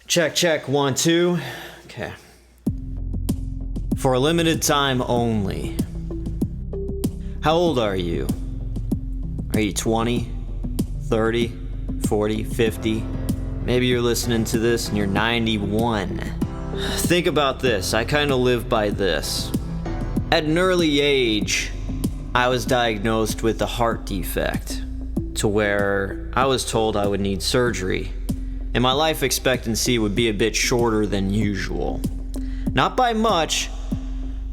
Check, check, 1, 2. Okay. For a limited time only. How old are you? Are you 20, 30, 40, 50? Maybe you're listening to this and you're 91. Think about this. I kind of live by this. At an early age, I was diagnosed with a heart defect to where I was told I would need surgery, and my life expectancy would be a bit shorter than usual. Not by much,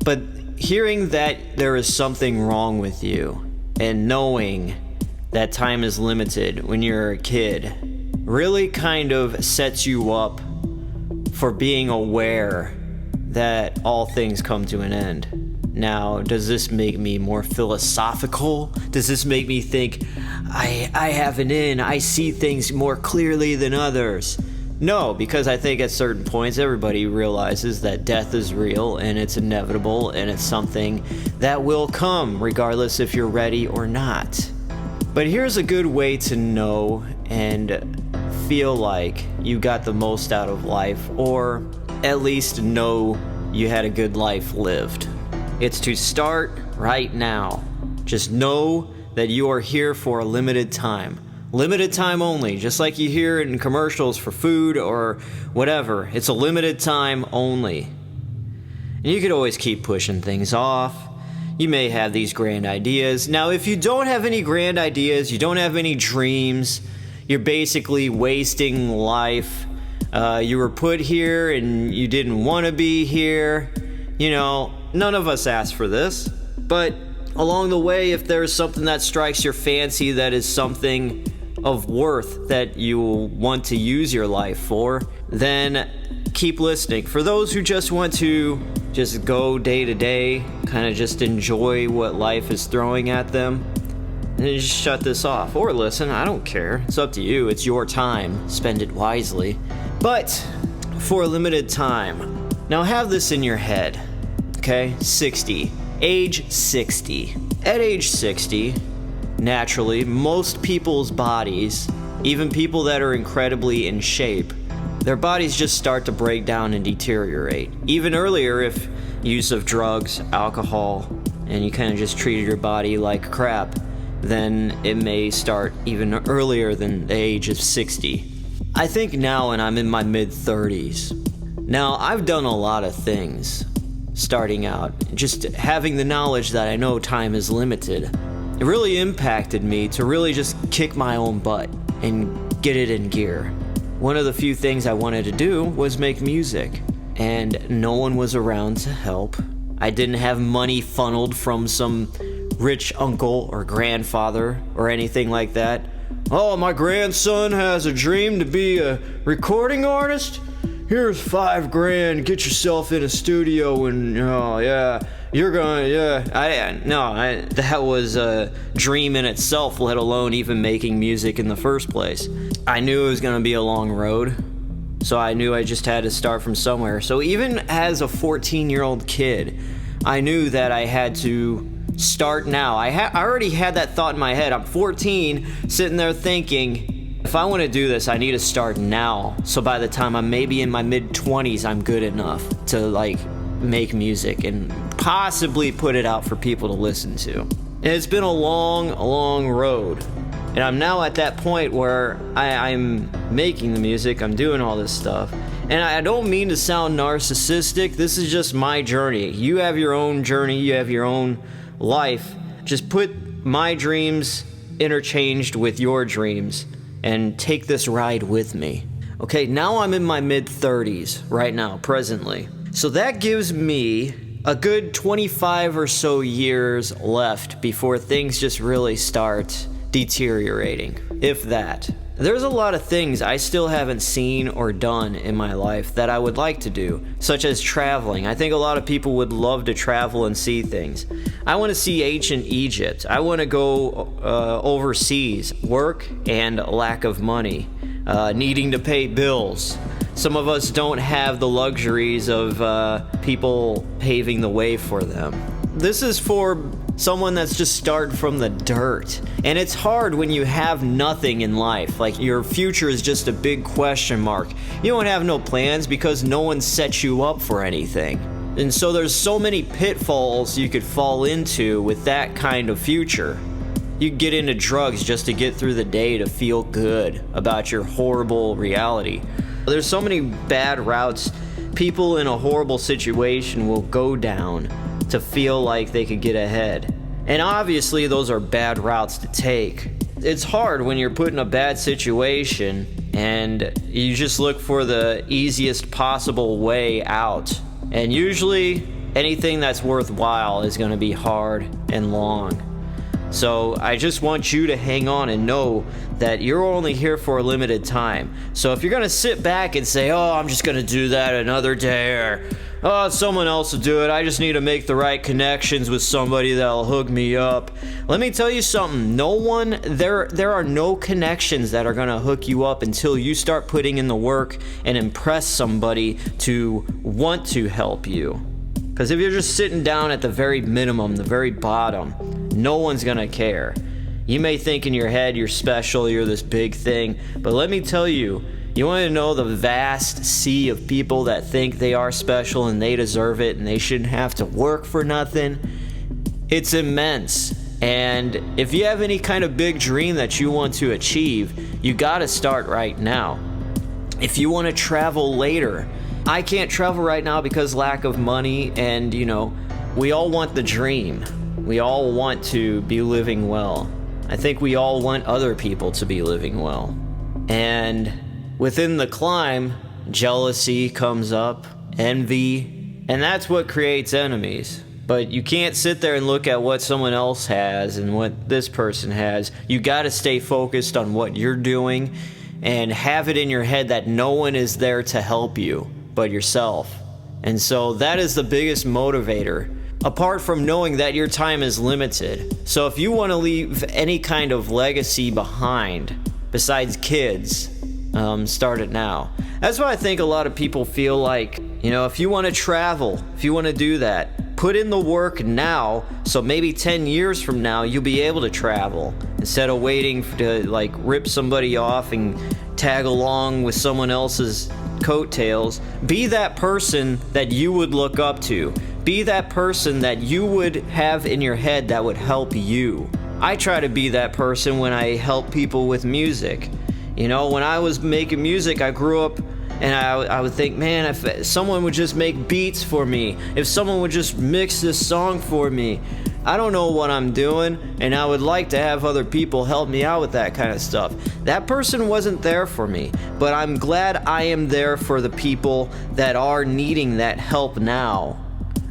but hearing that there is something wrong with you and knowing that time is limited when you're a kid really kind of sets you up for being aware that all things come to an end. Now, does this make me more philosophical? Does this make me think I have an in, I see things more clearly than others? No, because I think at certain points everybody realizes that death is real and it's inevitable and it's something that will come regardless if you're ready or not. But here's a good way to know and feel like you got the most out of life, or at least know you had a good life lived. It's to start right now. Just know that you are here for a limited time. Limited time only, just like you hear in commercials for food or whatever. It's a limited time only. And you could always keep pushing things off. You may have these grand ideas. Now, if you don't have any grand ideas, you don't have any dreams, you're basically wasting life. You were put here and you didn't want to be here. You know, none of us asked for this. But along the way, if there's something that strikes your fancy that is something of worth that you want to use your life for, then keep listening. For those who just want to just go day to day, kind of just enjoy what life is throwing at them, and just shut this off. Or listen, I don't care. It's up to you. It's your time. Spend it wisely. But for a limited time. Now have this in your head. Okay? 60. Age 60. At age 60, naturally, most people's bodies, even people that are incredibly in shape, their bodies just start to break down and deteriorate. Even earlier if use of drugs, alcohol, and you kind of just treated your body like crap, then it may start even earlier than the age of 60. I think now, and I'm in my mid-30s. Now, I've done a lot of things starting out. Just having the knowledge that I know time is limited, it really impacted me to really just kick my own butt and get it in gear. One of the few things I wanted to do was make music, and no one was around to help. I didn't have money funneled from some rich uncle or grandfather or anything like that. Oh, my grandson has a dream to be a recording artist? Here's $5,000, get yourself in a studio and, oh yeah, you're gonna, yeah. That was a dream in itself, let alone even making music in the first place. I knew it was gonna be a long road, so I knew I just had to start from somewhere. So even as a 14-year-old kid, I knew that I had to start now. I already had that thought in my head. I'm 14, sitting there thinking, if I want to do this, I need to start now. So by the time I'm maybe in my mid-20s, I'm good enough to like make music and possibly put it out for people to listen to. And it's been a long road. And I'm now at that point where I'm making the music, I'm doing all this stuff. And I don't mean to sound narcissistic, this is just my journey. You have your own journey, you have your own life. Just put my dreams interchanged with your dreams and take this ride with me. Okay, now I'm in my mid-30s right now, presently. So that gives me a good 25 or so years left before things just really start deteriorating, if that. There's a lot of things I still haven't seen or done in my life that I would like to do, such as traveling. I think a lot of people would love to travel and see things. I want to see ancient Egypt. I want to go overseas. Work and lack of money, needing to pay bills. Some of us don't have the luxuries of people paving the way for them. This is for someone that's just starting from the dirt. And it's hard when you have nothing in life. Like, your future is just a big question mark. You don't have no plans because no one sets you up for anything. And so there's so many pitfalls you could fall into with that kind of future. You get into drugs just to get through the day to feel good about your horrible reality. There's so many bad routes people in a horrible situation will go down to feel like they could get ahead. And obviously those are bad routes to take. It's hard when you're put in a bad situation and you just look for the easiest possible way out. And usually anything that's worthwhile is going to be hard and long. So I just want you to hang on and know that you're only here for a limited time. So if you're going to sit back and say, oh, I'm just going to do that another day, or oh, someone else will do it, I just need to make the right connections with somebody that'll hook me up. Let me tell you something. There are no connections that are going to hook you up until you start putting in the work and impress somebody to want to help you. Because if you're just sitting down at the very minimum, the very bottom, no one's gonna care. You may think in your head you're special, you're this big thing, but let me tell you, you want to know the vast sea of people that think they are special and they deserve it and they shouldn't have to work for nothing? It's immense. And if you have any kind of big dream that you want to achieve, you gotta start right now. If you want to travel later, I can't travel right now because lack of money, and we all want the dream. We all want to be living well. I think we all want other people to be living well. And within the climb, jealousy comes up, envy, and that's what creates enemies. But you can't sit there and look at what someone else has and what this person has. You gotta stay focused on what you're doing and have it in your head that no one is there to help you but yourself. And so that is the biggest motivator, apart from knowing that your time is limited. So if you want to leave any kind of legacy behind besides kids, start it now. That's why I think a lot of people feel like, if you want to travel, if you want to do that, put in the work now, so maybe 10 years from now you'll be able to travel instead of waiting to rip somebody off and tag along with someone else's coattails. Be that person that you would look up to. Be that person that you would have in your head that would help you. I try to be that person when I help people with music. When I was making music, I grew up and I would think, man, if someone would just make beats for me, if someone would just mix this song for me. I don't know what I'm doing, and I would like to have other people help me out with that kind of stuff. That person wasn't there for me, but I'm glad I am there for the people that are needing that help now.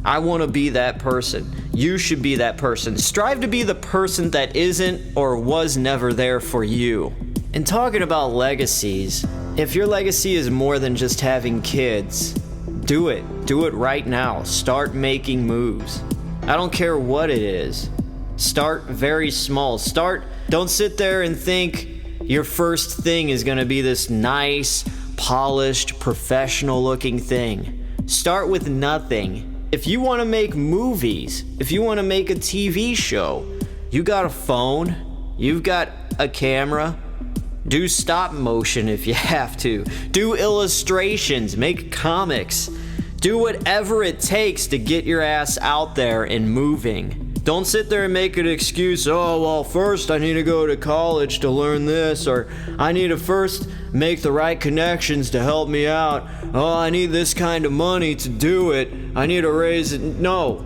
I want to be that person. You should be that person. Strive to be the person that isn't or was never there for you. And talking about legacies, if your legacy is more than just having kids, do it. Do it right now. Start making moves. I don't care what it is. Start very small. Don't sit there and think your first thing is going to be this nice, polished, professional looking thing. Start with nothing. If you want to make movies, if you want to make a TV show, you got a phone, you've got a camera. Do stop motion if you have to. Do illustrations, make comics. Do whatever it takes to get your ass out there and moving. Don't sit there and make an excuse, oh, well, first I need to go to college to learn this, or I need to first make the right connections to help me out. Oh, I need this kind of money to do it. I need to raise it. No,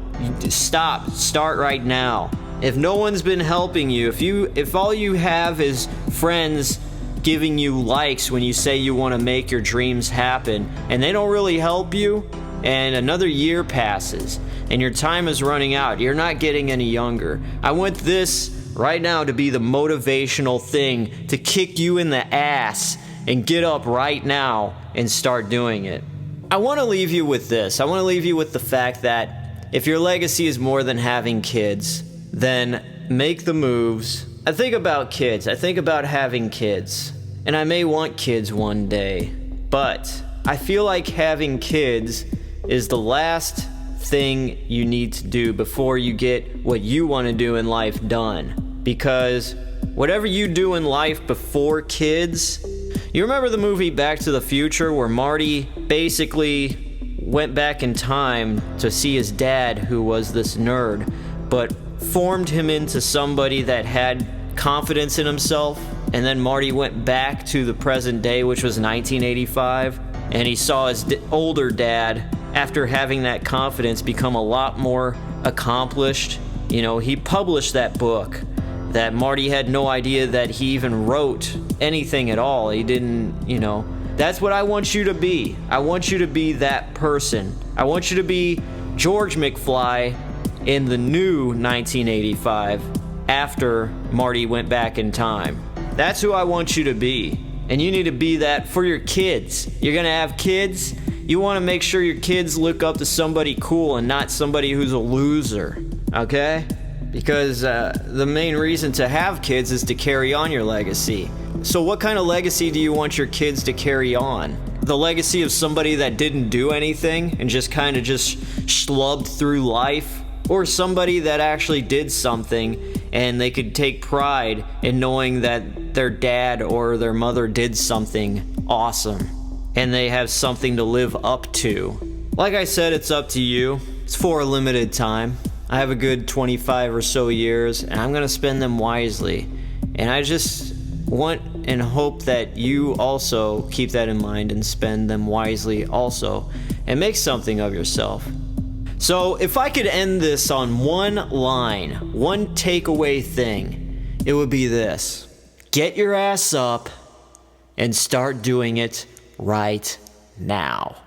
stop. Start right now. If no one's been helping you, if all you have is friends giving you likes when you say you want to make your dreams happen, and they don't really help you, and another year passes and your time is running out, you're not getting any younger. I want this right now to be the motivational thing to kick you in the ass and get up right now and start doing it. I want to leave you with this. I want to leave you with the fact that if your legacy is more than having kids, then make the moves. I think about kids. I think about having kids. And I may want kids one day. But I feel like having kids is the last thing you need to do before you get what you want to do in life done. Because whatever you do in life before kids, you remember the movie Back to the Future where Marty basically went back in time to see his dad, who was this nerd, but formed him into somebody that had confidence in himself. And then Marty went back to the present day, which was 1985, and he saw his older dad, after having that confidence, become a lot more accomplished. You know, he published that book that Marty had no idea that he even wrote anything at all. He didn't, you know. That's what I want you to be. I want you to be that person. I want you to be George McFly in the new 1985 after Marty went back in time. That's who I want you to be. And you need to be that for your kids. You're gonna have kids. You want to make sure your kids look up to somebody cool and not somebody who's a loser, okay? Because the main reason to have kids is to carry on your legacy. So what kind of legacy do you want your kids to carry on? The legacy of somebody that didn't do anything and just kind of just schlubbed through life? Or somebody that actually did something and they could take pride in knowing that their dad or their mother did something awesome and they have something to live up to? Like I said, it's up to you. It's for a limited time. I have a good 25 or so years, and I'm going to spend them wisely. And I just want and hope that you also keep that in mind and spend them wisely also, and make something of yourself. So if I could end this on one line, one takeaway thing, it would be this: get your ass up and start doing it right now.